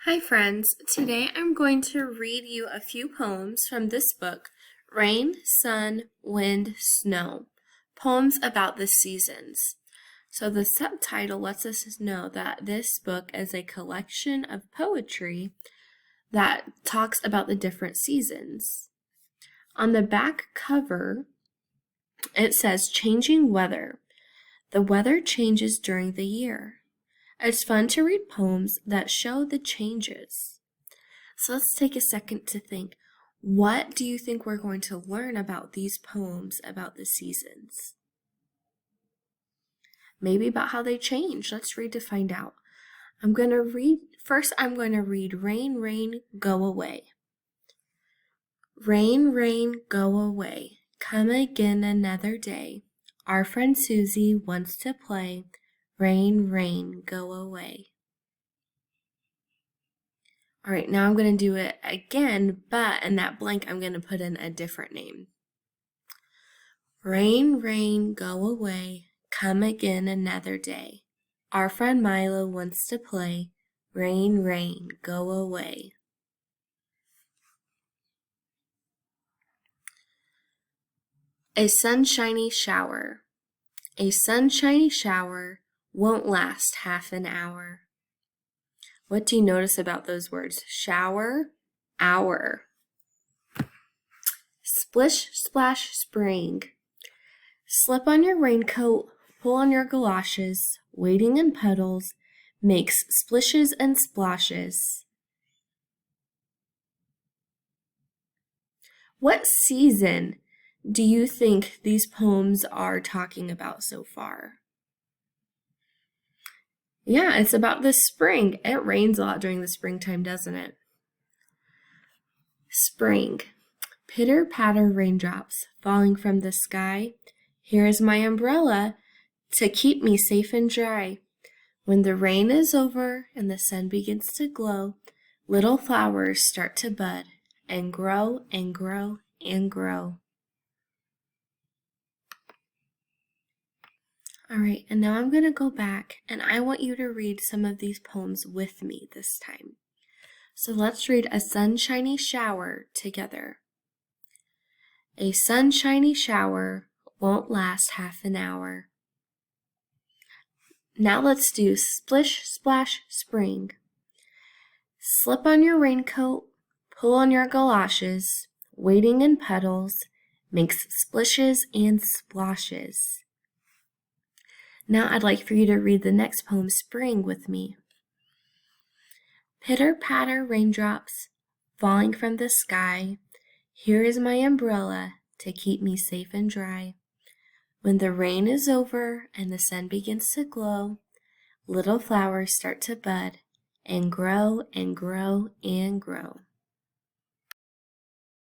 Hi friends, today I'm going to read you a few poems from this book, Rain, Sun, Wind, Snow, Poems about the Seasons. So the subtitle lets us know that this book is a collection of poetry that talks about the different seasons. On the back cover, it says changing weather. The weather changes during the year. It's fun to read poems that show the changes. So let's take a second to think, what do you think we're going to learn about these poems about the seasons? Maybe about how they change. Let's read to find out. I'm going to read Rain, Rain, Go Away. Rain, rain, go away. Come again another day. Our friend Susie wants to play. Rain, rain, go away. All right, now I'm going to do it again, but in that blank, I'm going to put in a different name. Rain, rain, go away. Come again another day. Our friend Milo wants to play. Rain, rain, go away. A sunshiny shower. A sunshiny shower won't last half an hour. What do you notice about those words? Shower, hour. Splish, splash, spring. Slip on your raincoat, pull on your galoshes, wading in puddles, makes splishes and splashes. What season do you think these poems are talking about so far? Yeah, it's about the spring. It rains a lot during the springtime, doesn't it? Spring. Pitter patter raindrops falling from the sky. Here is my umbrella to keep me safe and dry. When the rain is over and the sun begins to glow, little flowers start to bud and grow and grow and grow. All right, and now I'm going to go back and I want you to read some of these poems with me this time. So let's read A Sunshiny Shower together. A sunshiny shower won't last half an hour. Now let's do Splish, Splash, Spring. Slip on your raincoat, pull on your galoshes, wading in puddles, makes splishes and splashes. Now I'd like for you to read the next poem, Spring, with me. Pitter patter raindrops falling from the sky. Here is my umbrella to keep me safe and dry. When the rain is over and the sun begins to glow, little flowers start to bud and grow and grow and grow.